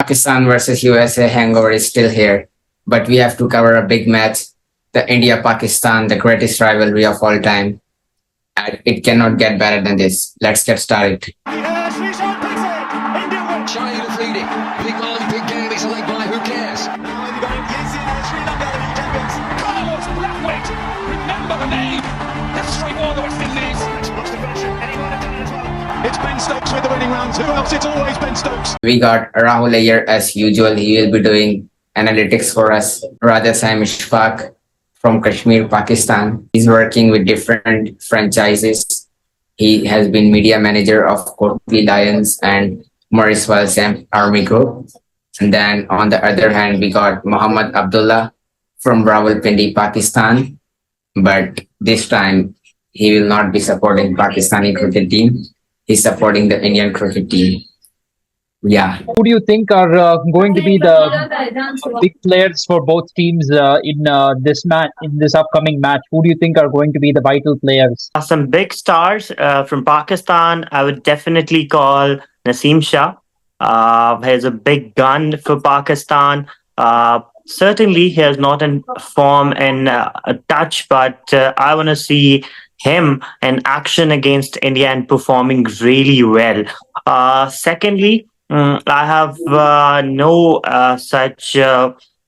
Pakistan versus USA hangover is still here, but we have to cover a big match, the India Pakistan, the greatest rivalry of all time. And it cannot get better than this. Let's get started. Shaheen Afridi, big man, big game, it's a leg by, who cares? Carlos Brathwaite, remember the name. That's straight war the West Indies. Much diversion. Anyone have done it as well? It's Ben Stokes with the winning runs. Who else? It's always Ben Stokes. We got Rahul Iyer as usual. He will be doing analytics for us. Raja Saim Ishfaq from Kashmir, Pakistan. He's working with different franchises. He has been media manager of Kotli Lions and Maurice Walsham Army Group. And then on the other hand, we got Muhammad Abdullah from Rawalpindi, Pakistan. But this time, he will not be supporting Pakistani cricket team. He's supporting the Indian cricket team. Yeah. Who do you think are going to be the big players for both teams in this match, in this upcoming match? Who do you think are going to be the vital players? Some big stars from Pakistan. I would definitely call Naseem Shah. He's a big gun for Pakistan. Certainly, he has not in form and a touch, but I want to see him in action against India and performing really well. Secondly, I have no such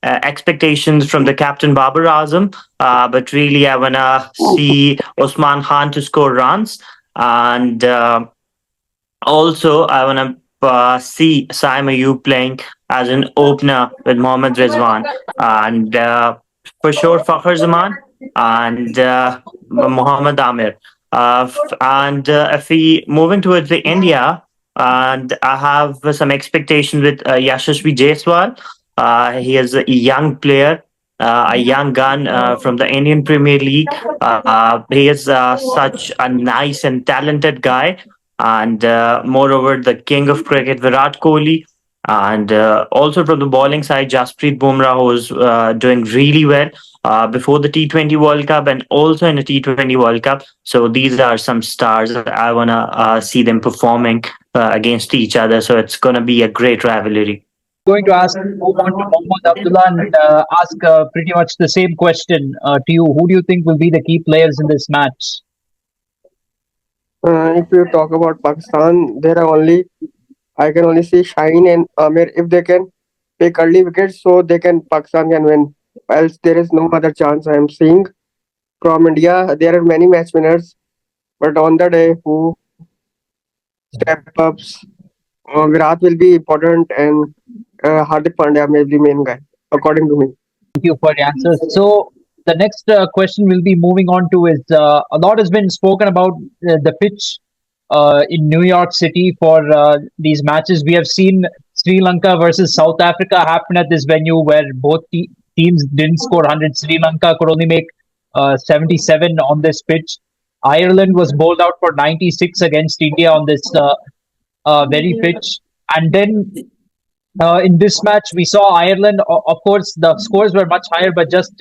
expectations from the captain Babar Azam, but really I want to see Usman Khan to score runs, and also I want to see Saim Ayub playing as an opener with Mohammad Rizwan, and for sure Fakhar Zaman and Muhammad Amir. And if we moving towards the India, and I have some expectations with Yashasvi Jaiswal. He is a young player, a young gun from the Indian Premier League. He is such a nice and talented guy. And moreover, the king of cricket, Virat Kohli. And also from the bowling side, Jasprit Bumrah, who's doing really well before the T20 World Cup and also in the T20 World Cup. So these are some stars that I want to see them performing against each other. So it's going to be a great rivalry. Going to ask Mohammad Abdullah and ask pretty much the same question to you. Who do you think will be the key players in this match? If you talk about Pakistan, I can only see Shaheen and Amir. If they can pick early wickets, so Pakistan can win. Else there is no other chance I am seeing. From India, there are many match winners, but on the day who step ups, Virat will be important and Hardik Pandya may be the main guy, according to me. Thank you for the answers. So the next question we'll be moving on to is a lot has been spoken about the pitch in New York City for these matches. We have seen Sri Lanka versus South Africa happen at this venue where both teams didn't score 100. Sri Lanka could only make 77 on this pitch. Ireland was bowled out for 96 against India on this very pitch. And then in this match, we saw Ireland. Of course, the scores were much higher, but just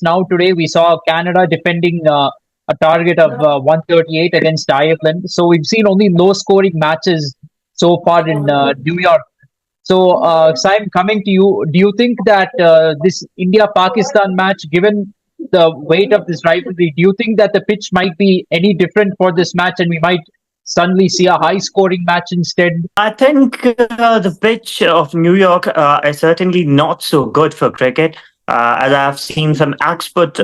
now today we saw Canada defending a target of 138 against Ireland. So we've seen only low-scoring matches so far in New York. So, Saim, coming to you, do you think that this India-Pakistan match, given the weight of this rivalry, do you think that the pitch might be any different for this match and we might suddenly see a high-scoring match instead? I think the pitch of New York is certainly not so good for cricket. As I've seen some expert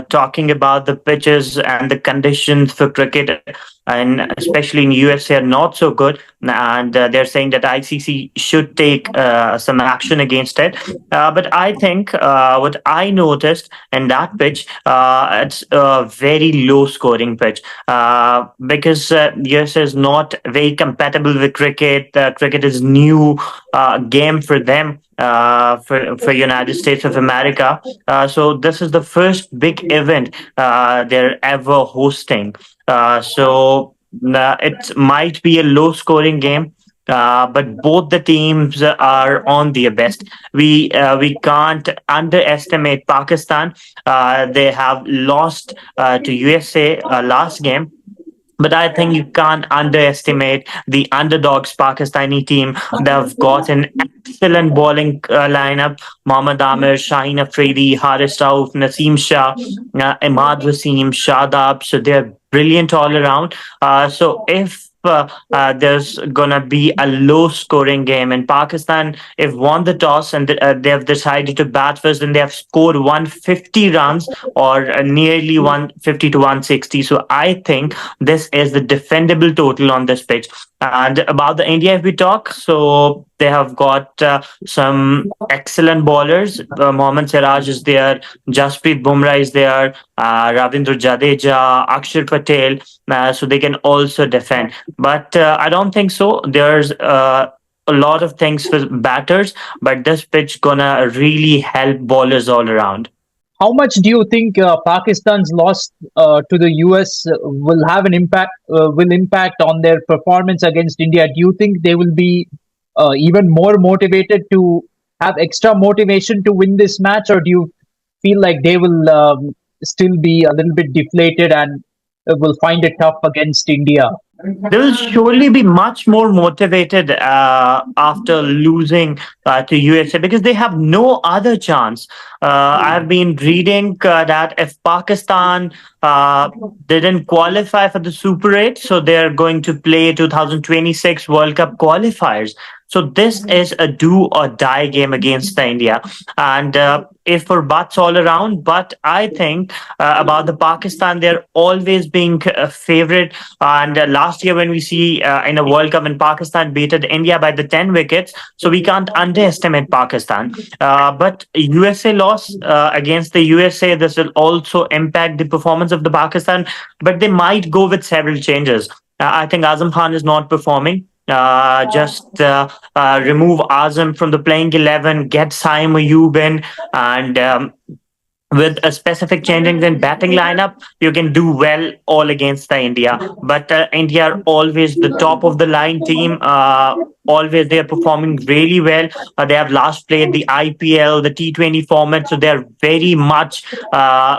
talking about the pitches and the conditions for cricket, and especially in USA, are not so good. And they're saying that ICC should take some action against it. But I think what I noticed in that pitch, it's a very low-scoring pitch because USA is not very compatible with cricket. Cricket is new game for them. For United States of America. So this is the first big event they're ever hosting. So it might be a low scoring game. But both the teams are on their best. We can't underestimate Pakistan. They have lost to USA last game. But I think you can't underestimate the underdogs Pakistani team. They've got an excellent bowling lineup. Mohammad Amir, Shaheen Afridi, Haris Rauf, Naseem Shah, Imad Wasim, Shadab. So they're brilliant all around. So if there's gonna be a low-scoring game, and Pakistan, if won the toss and they have decided to bat first, and they have scored 150 runs or nearly 150 to 160. So I think this is the defendable total on this pitch. And about the India, if we talk, so they have got some excellent bowlers. Mohammad Siraj is there, Jasprit Bumrah is there, Ravindra Jadeja, Akshar Patel. So they can also defend. But I don't think so. There's a lot of things for batters, but this pitch gonna really help bowlers all around. How much do you think Pakistan's loss to the US will have an impact? Will impact on their performance against India? Do you think they will be even more motivated to have extra motivation to win this match, or do you feel like they will still be a little bit deflated and will find it tough against India? They will surely be much more motivated after losing to USA because they have no other chance. I've been reading that if Pakistan didn't qualify for the Super 8, so they're going to play 2026 World Cup qualifiers. So this is a do or die game against the India, and if for buts all around. But I think about the Pakistan, they're always being a favorite. And last year, when we see in a World Cup, when Pakistan beated India by the 10 wickets, so we can't underestimate Pakistan. But USA loss against the USA, this will also impact the performance of the Pakistan. But they might go with several changes. I think Azam Khan is not performing. Just remove Azam from the playing 11, get Saim Ayub in, and with a specific changing in batting lineup, you can do well all against the India. But India are always the top of the line team. Always they are performing really well. They have last played the IPL, the T20 format, so they're very much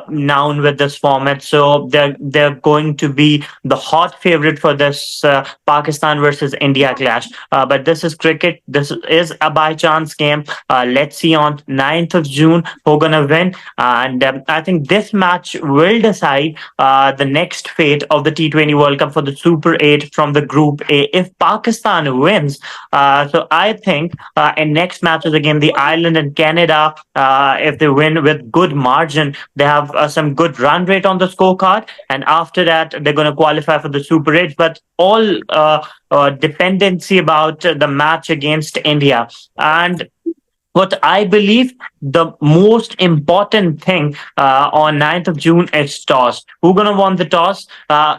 known with this format. So they're going to be the hot favorite for this Pakistan versus India clash. But this is cricket. This is a by chance game. Let's see on 9th of June who's gonna win. And I think this match will decide the next fate of the T20 World Cup for the Super 8 from the Group A. If Pakistan wins, so I think in next matches again, the Ireland and Canada, if they win with good margin, they have some good run rate on the scorecard. And after that, they're going to qualify for the Super 8. But all dependency about the match against India. And what I believe the most important thing on 9th of June is toss. Who's going to win the toss?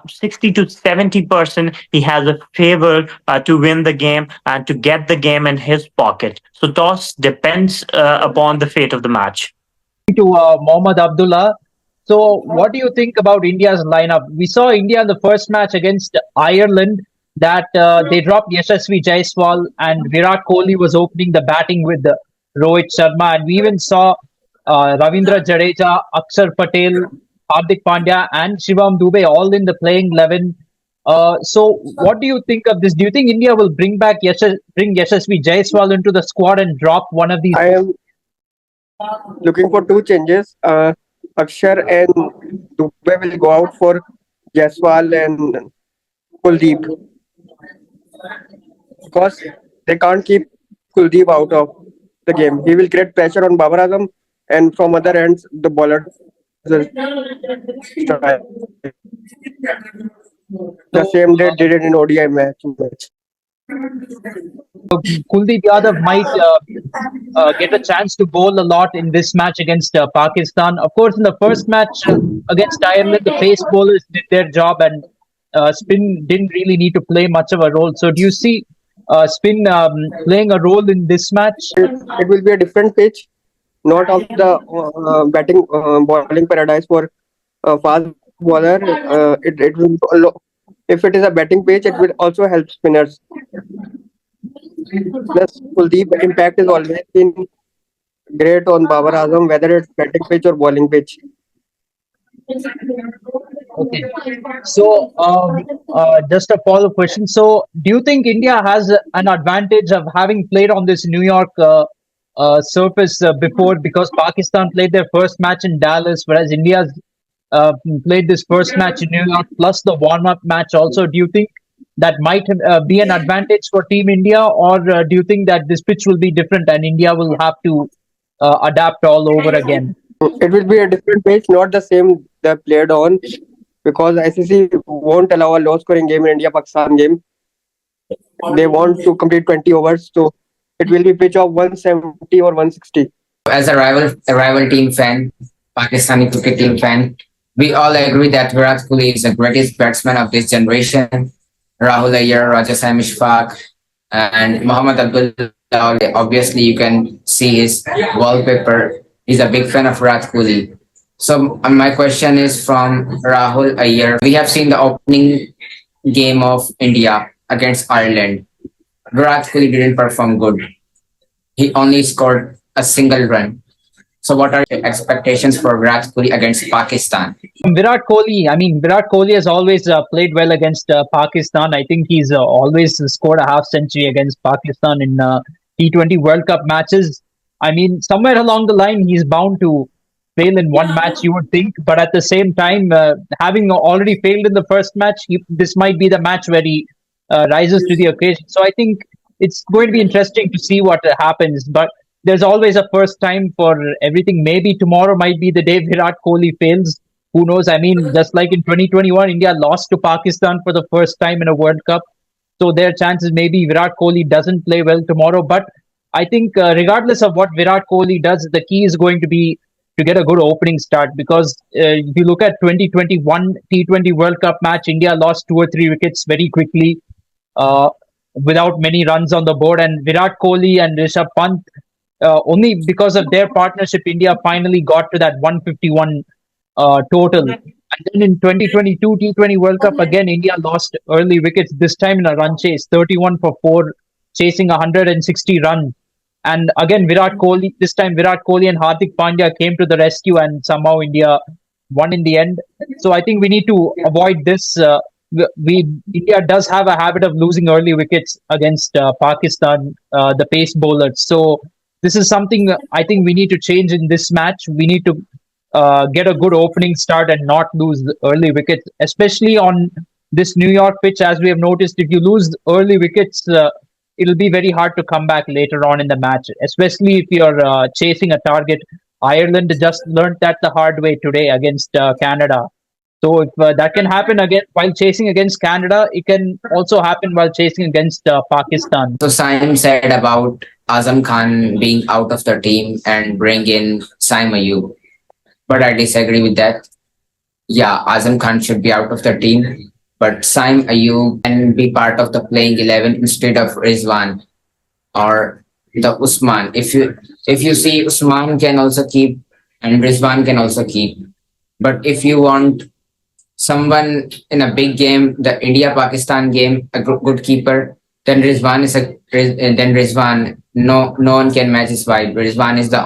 60 to 70%. He has a favor to win the game and to get the game in his pocket. So toss depends upon the fate of the match. To Mohammad Abdullah. So, what do you think about India's lineup? We saw India in the first match against Ireland that they dropped Yashasvi Jaiswal and Virat Kohli was opening the batting with Rohit Sharma, and we even saw Ravindra Jadeja, Akshar Patel, Hardik Pandya, and Shivam Dubey all in the playing 11. So, what do you think of this? Do you think India will bring Yashasvi Jaiswal into the squad and drop one of these? I am looking for two changes. Akshar and Dubey will go out for Jaiswal and Kuldeep because they can't keep Kuldeep out of the game. He will create pressure on Babar Azam, and from other ends, the bowler will try. The same they did it in ODI match. Kuldeep Yadav might get a chance to bowl a lot in this match against Pakistan. Of course, in the first match against Ireland, the pace bowlers did their job and spin didn't really need to play much of a role. So, do you see spin playing a role in this match? It will be a different pitch, not of the bowling paradise for fast bowler. It will. If it is a batting pitch, it will also help spinners. Plus, Kuldeep impact is always been great on Babar Azam, whether it's batting pitch or bowling pitch. Okay. So, just a follow-up question. So, do you think India has an advantage of having played on this New York surface before? Because Pakistan played their first match in Dallas, whereas India's uh, played this first match in New York, plus the warm-up match also. Do you think that might be an advantage for Team India, or do you think that this pitch will be different and India will have to adapt all over again? It will be a different pitch, not the same they played on, because ICC won't allow a low scoring game in India Pakistan game. They want to complete 20 overs, so it will be pitch of 170 or 160. As a rival team fan, Pakistani cricket team fan, we all agree that Virat Kohli is the greatest batsman of this generation. Rahul Iyer, Raja Sam Ishfaq, and Muhammad Abdullah. Obviously, you can see his wallpaper. He's a big fan of Virat Kohli. So my question is from Rahul Iyer. We have seen the opening game of India against Ireland. Virat Kohli didn't perform good. He only scored a single run. So what are your expectations for Virat Kohli against Pakistan? Virat Kohli has always played well against Pakistan. I think he's always scored a half century against Pakistan in T20 World Cup matches. I mean, somewhere along the line, he's bound to fail in one match, you would think. But at the same time, having already failed in the first match, this might be the match where he rises to the occasion. So I think it's going to be interesting to see what happens. But there's always a first time for everything. Maybe tomorrow might be the day Virat Kohli fails. Who knows? I mean, just like in 2021, India lost to Pakistan for the first time in a World Cup. So there are chances maybe Virat Kohli doesn't play well tomorrow. But I think regardless of what Virat Kohli does, the key is going to be to get a good opening start. Because if you look at 2021 T20 World Cup match, India lost 2 or 3 wickets very quickly without many runs on the board. And Virat Kohli and Rishabh Pant, only because of their partnership, India finally got to that 151 total. And then in 2022 T20 World Cup, again, India lost early wickets, this time in a run chase, 31 for 4, chasing 160 runs. And again, this time Virat Kohli and Hardik Pandya came to the rescue, and somehow India won in the end. So I think we need to avoid this. India does have a habit of losing early wickets against Pakistan, the pace bowlers. So this is something I think we need to change in this match. We need to get a good opening start and not lose the early wickets, especially on this New York pitch. As we have noticed, if you lose early wickets, it'll be very hard to come back later on in the match, especially if you're chasing a target. Ireland just learned that the hard way today against Canada. So if that can happen again while chasing against Canada, it can also happen while chasing against Pakistan. So Saim said about Azam Khan being out of the team and bring in Saim Ayub. But I disagree with that. Yeah, Azam Khan should be out of the team, but Saim Ayub can be part of the playing 11 instead of Rizwan or the Usman. If you see, Usman can also keep and Rizwan can also keep. But if you want someone in a big game, the India-Pakistan game, a good keeper, then Rizwan is then Rizwan. No one can match his vibe. Rizwan is the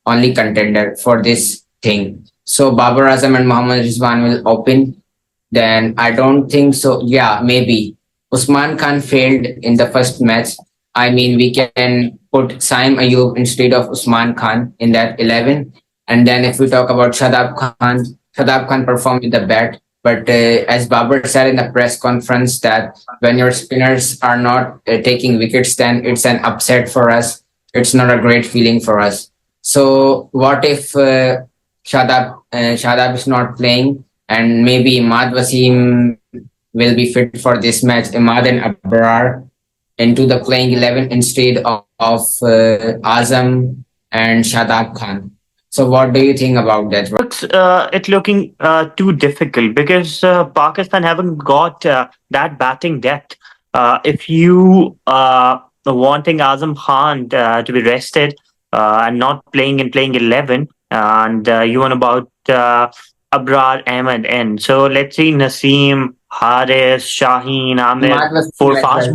only contender for this thing. So Babar Azam and Mohammad Rizwan will open. Then I don't think so. Yeah, maybe Usman Khan failed in the first match. I mean, we can put Saim Ayub instead of Usman Khan in that 11. And then if we talk about Shadab Khan performed with the bat. But as Babar said in the press conference, that when your spinners are not taking wickets, then it's an upset for us. It's not a great feeling for us. So what if Shadab is not playing, and maybe Imad Wasim will be fit for this match? Imad and Abrar into the playing 11 instead of Azam and Shadab Khan. So what do you think about that? It's looking too difficult because Pakistan haven't got that batting depth. If you wanting Azam Khan to be rested and not playing in playing 11, and you want about Abrar Ahmed in. So let's see, Naseem, Haris, Shaheen, Amir, four fast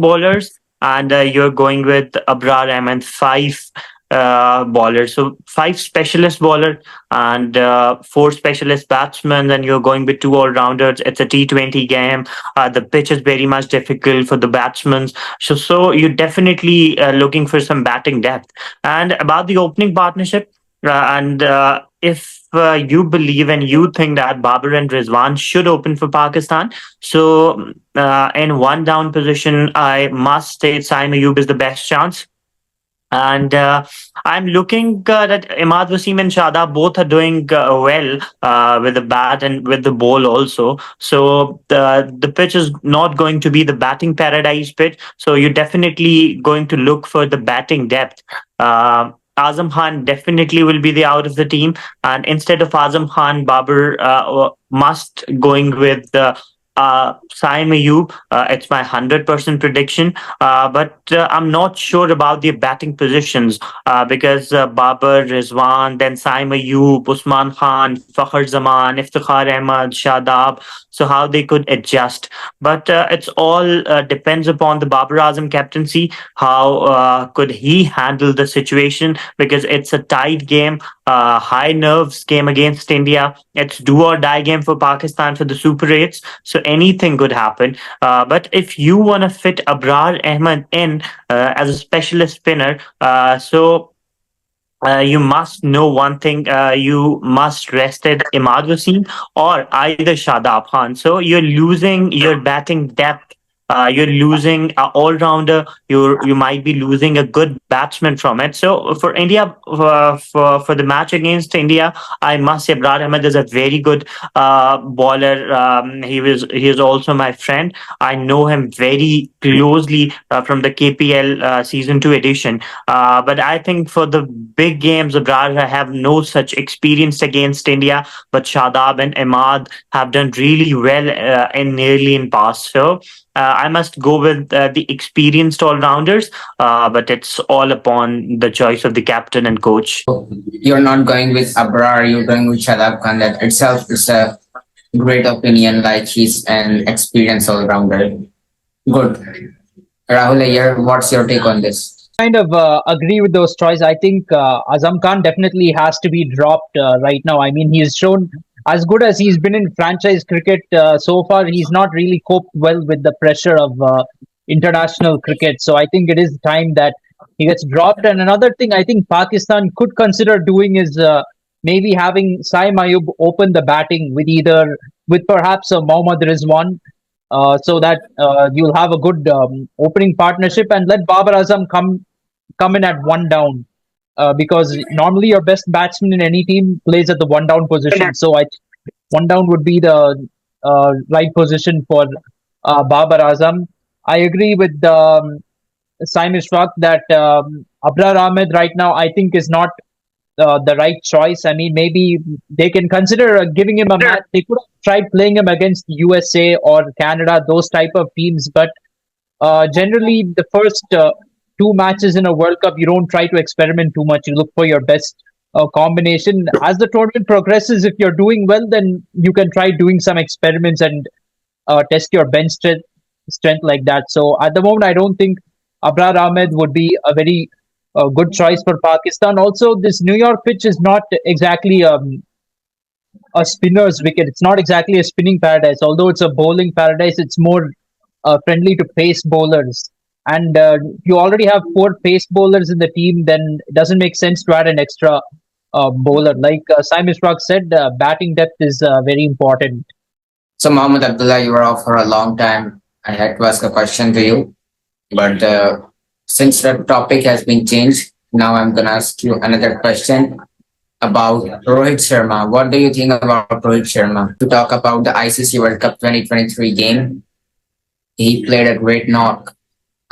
bowlers, and you're going with Abrar Ahmed, 5 bowlers. So 5 specialist bowler and 4 specialist batsmen, and you're going with 2 all-rounders. It's a T20 game. The pitch is very much difficult for the batsmen. So you're definitely looking for some batting depth. And about the opening partnership, and if you believe and you think that Babar and Rizwan should open for Pakistan, so in one down position, I must say Saim Ayub is the best chance. And I'm looking that Imad Wasim and Shadab both are doing well with the bat and with the ball also. So the pitch is not going to be the batting paradise pitch. So you're definitely going to look for the batting depth. Azam Khan definitely will be the out of the team, and instead of Azam Khan, Babar must going with Saim Ayub. It's my 100% prediction, but I'm not sure about the batting positions because Babar, Rizwan, then Saim Ayub, Usman Khan, Fakhar Zaman, Iftikhar Ahmad, Shadab. So how they could adjust, but it's all depends upon the Babar Azam captaincy. How could he handle the situation? Because it's a tight game, high nerves game against India. It's do or die game for Pakistan for the Super 8s. So anything could happen. But if you want to fit Abrar Ahmed in as a specialist spinner, you must know one thing. You must rested Imad Wasim or either Shadab Khan. So you're losing your batting depth. You're losing an all-rounder. You might be losing a good batsman from it. So for India, for the match against India, I must say Abrar Ahmed is a very good bowler. He is also my friend. I know him very closely from the KPL season 2 edition. But I think for the big games, Abrar have no such experience against India. But Shadab and Imad have done really well in past. So I must go with the experienced all-rounders, but it's all upon the choice of the captain and coach. You're not going with Abrar, you're going with Shadab Khan. That itself is a great opinion, like he's an experienced all-rounder. Good. Rahul Ayyar, what's your take on this? Kind of agree with those choices. I think Azam Khan definitely has to be dropped right now. I mean, he's shown as good as he's been in franchise cricket so far. He's not really coped well with the pressure of international cricket. So I think it is time that he gets dropped. And another thing I think Pakistan could consider doing is maybe having Saim Ayub open the batting with perhaps a Mohammad Rizwan. So that you'll have a good opening partnership, and let Babar Azam come in at one down, because normally your best batsman in any team plays at the one down position. So one down would be the right position for Babar Azam. I agree with Saim Ishfaq that Abrar Ahmed right now I think is not the right choice. I mean, maybe they can consider giving him a match. They could have tried playing him against USA or Canada, those type of teams. But generally, the first 2 matches in a World Cup, you don't try to experiment too much. You look for your best combination. As the tournament progresses, if you're doing well, then you can try doing some experiments and test your bench strength like that. So at the moment, I don't think Abrar Ahmed would be a very good choice for Pakistan. Also, this New York pitch is not exactly a spinner's wicket. It's not exactly a spinning paradise. Although it's a bowling paradise, it's more friendly to pace bowlers. And you already have 4 pace bowlers in the team, then it doesn't make sense to add an extra bowler. Like Saim Ishfaq said, batting depth is very important. So, Mohammad Abdullah, you were off for a long time. I had to ask a question to you, but since the topic has been changed, now I'm going to ask you another question about Rohit Sharma. What do you think about Rohit Sharma? To talk about the ICC World Cup 2023 game, he played a great knock.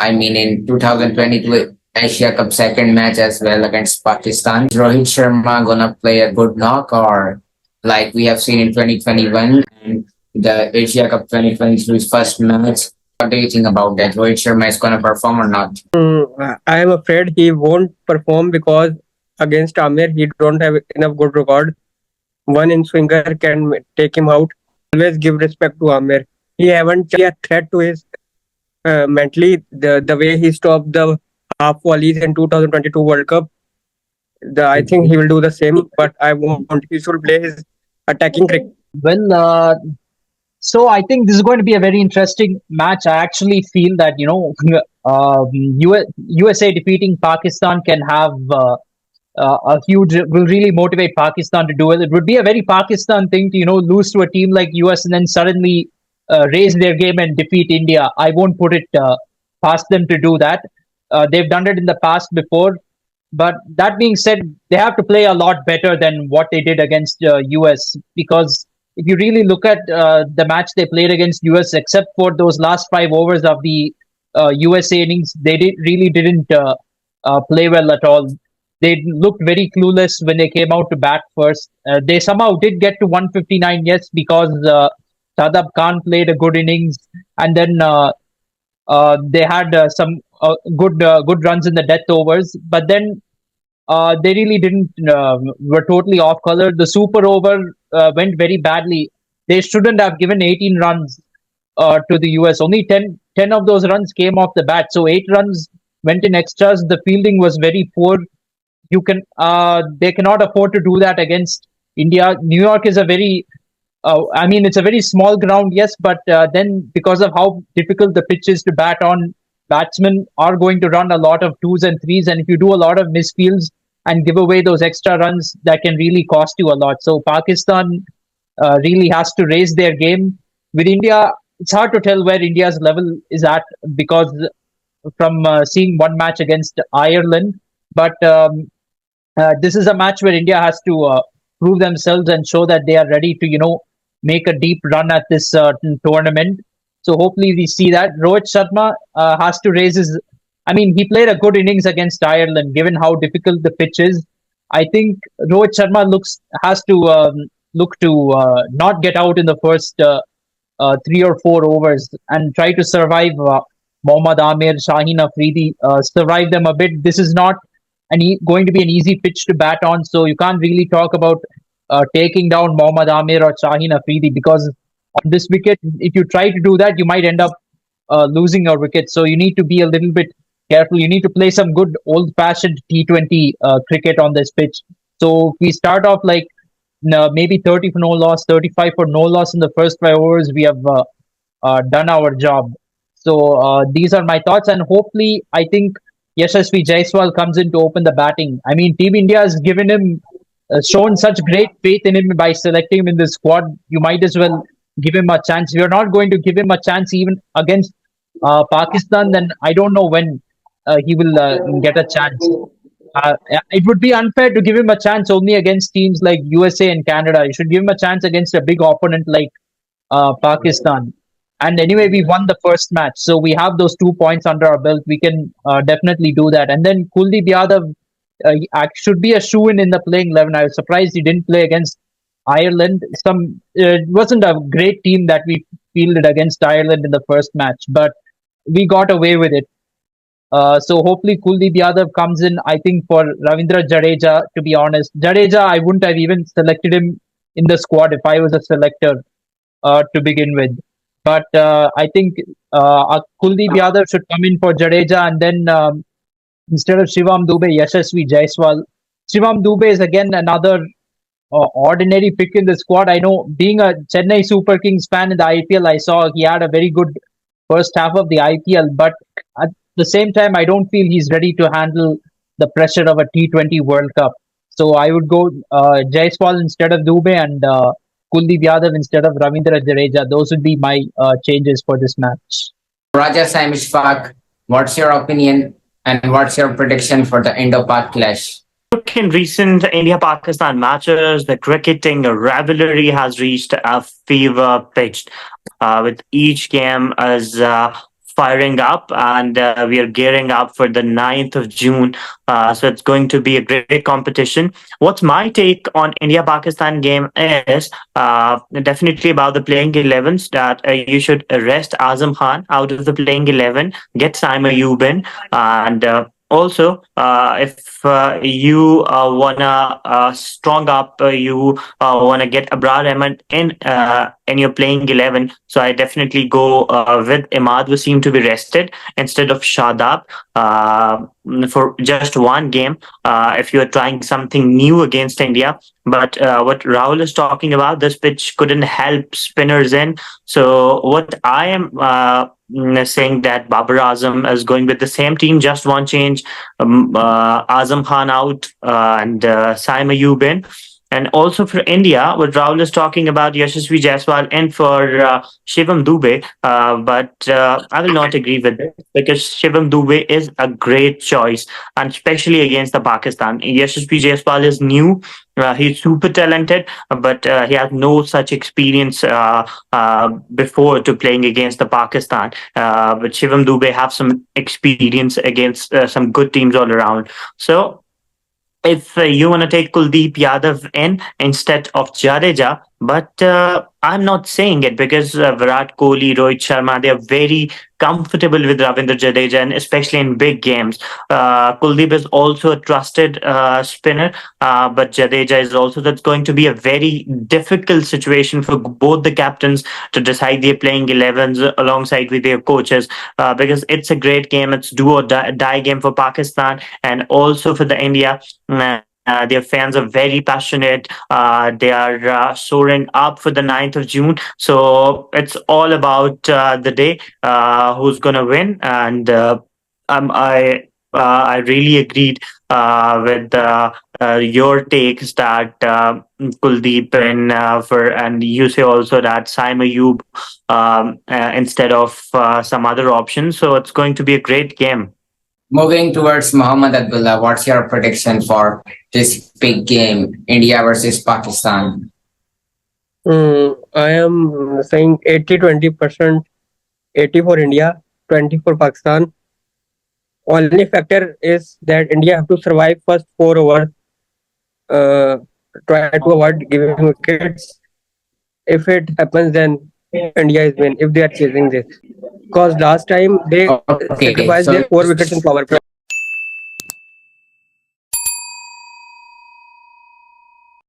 I mean, in 2022 Asia Cup second match as well against Pakistan. Is Rohit Sharma gonna play a good knock, or like we have seen in 2021 and the Asia Cup 2023 first match? What do you think about that? Rohit Sharma is gonna perform or not? I am afraid he won't perform because against Amir he don't have enough good record. One in swinger can take him out. Always give respect to Amir. He haven't a threat to his mentally. The way he stopped the half volleys in 2022 World Cup, I think he will do the same, but I want he should play his attacking cricket. Well, so I think this is going to be a very interesting match. I actually feel that USA defeating Pakistan can have a huge will really motivate Pakistan to do it. It would be a very Pakistan thing to lose to a team like US and then suddenly raise their game and defeat India. I won't put it past them to do that. They've done it in the past before. But that being said, they have to play a lot better than what they did against US, because if you really look at the match they played against US, except for those last 5 overs of the USA innings, they really didn't play well at all. They looked very clueless when they came out to bat first. They somehow did get to 159, yes, because Shadab Khan played a good innings, and then they had some good runs in the death overs, but then they really didn't were totally off color. The super over went very badly. They shouldn't have given 18 runs to the US. Only 10 of those runs came off the bat, so 8 runs went in extras. The fielding was very poor. They cannot afford to do that against India. New York is a very it's a very small ground, yes, but then because of how difficult the pitch is to bat on, batsmen are going to run a lot of twos and threes, and if you do a lot of misfields and give away those extra runs, that can really cost you a lot. So Pakistan really has to raise their game. With India, it's hard to tell where India's level is at, because from seeing one match against Ireland, but this is a match where India has to prove themselves and show that they are ready to make a deep run at this tournament. So hopefully we see that. Rohit Sharma has to raise his. He played a good innings against Ireland, given how difficult the pitch is. I think Rohit Sharma has to look to not get out in the first 3 or 4 overs and try to survive Mohammad Amir, Shaheen Afridi, survive them a bit. This is not going to be an easy pitch to bat on, so you can't really talk about taking down Mohammad Amir or Shaheen Afridi, because on this wicket, if you try to do that, you might end up losing your wicket. So you need to be a little bit careful. You need to play some good old-fashioned T20 cricket on this pitch. So if we start off like maybe 30 for no loss, 35 for no loss in the first 5 overs, we have done our job. So these are my thoughts, and hopefully, I think Yashasvi Jaiswal comes in to open the batting. Team India has given him, shown such great faith in him by selecting him in the squad. You might as well give him a chance. We are not going to give him a chance even against Pakistan. Then I don't know when he will get a chance. It would be unfair to give him a chance only against teams like USA and Canada. You should give him a chance against a big opponent like Pakistan. And anyway, we won the first match, so we have those 2 points under our belt. We can definitely do that. And then Kuldeep Yadav should be a shoo-in in the playing 11. I was surprised he didn't play against Ireland. It wasn't a great team that we fielded against Ireland in the first match, but we got away with it. So hopefully Kuldeep Yadav comes in. I think for Ravindra Jadeja, to be honest, Jadeja, I wouldn't have even selected him in the squad if I was a selector to begin with. But I think Kuldeep Yadav should come in for Jadeja, and then instead of Shivam Dube, Yashasvi Jaiswal. Shivam Dube is again another ordinary pick in the squad. I know, being a Chennai Super Kings fan in the IPL, I saw he had a very good first half of the IPL, but at the same time, I don't feel he's ready to handle the pressure of a T20 World Cup. So I would go Jaiswal instead of Dube, and Kuldeep Yadav instead of Ravindra Jadeja. Those would be my changes for this match. Raja Sam Ishfaq, what's your opinion and what's your prediction for the Indo-Pak clash? Look, in recent India-Pakistan matches, the cricketing rivalry has reached a fever pitch, with each game as firing up, and we are gearing up for the 9th of June. So it's going to be a great competition. What's my take on India-Pakistan game is definitely about the playing 11s, that you should arrest Azam Khan out of the playing 11, get Saima Ayub in, and also, if you wanna strong up, you wanna get Abrar Ahmed in your playing 11. So I definitely go with Imad Wasim to be rested instead of Shadab for just one game. If you are trying something new against India, but what Rahul is talking about, this pitch couldn't help spinners in. So what I am saying that Babar Azam is going with the same team, just one change. Azam Khan out and Saim Ayub in. And also for India, what Rahul is talking about, Yashasvi Jaiswal in for Shivam Dubey. But I will not agree with it because Shivam Dubey is a great choice, and especially against the Pakistan. Yashasvi Jaiswal is new. He's super talented, but he has no such experience before to playing against the Pakistan. But Shivam Dubey have some experience against some good teams all around. So if you want to take Kuldeep Yadav in instead of Jadeja, but I'm not saying it because Virat Kohli, Rohit Sharma, they are very comfortable with Ravindra Jadeja, and especially in big games. Kuldeep is also a trusted spinner, but Jadeja is also, that's going to be a very difficult situation for both the captains to decide their playing 11s alongside with their coaches, because it's a great game. It's do or die game for Pakistan and also for the India. Their fans are very passionate. They are soaring up for the 9th of June. So it's all about the day, who's going to win. And I really agreed with your takes that Kuldeep and you say also that Saim Ayub instead of some other option. So it's going to be a great game. Moving towards Mohammad Abdullah, what's your prediction for this big game, India versus Pakistan? I am saying 80-20%, 80 for India, 20 for Pakistan. Only factor is that India have to survive first 4 overs, try to avoid giving wickets. If it happens, then India is win if they are chasing this. Because last time they Okay, sacrificed so their 4 wickets in power play.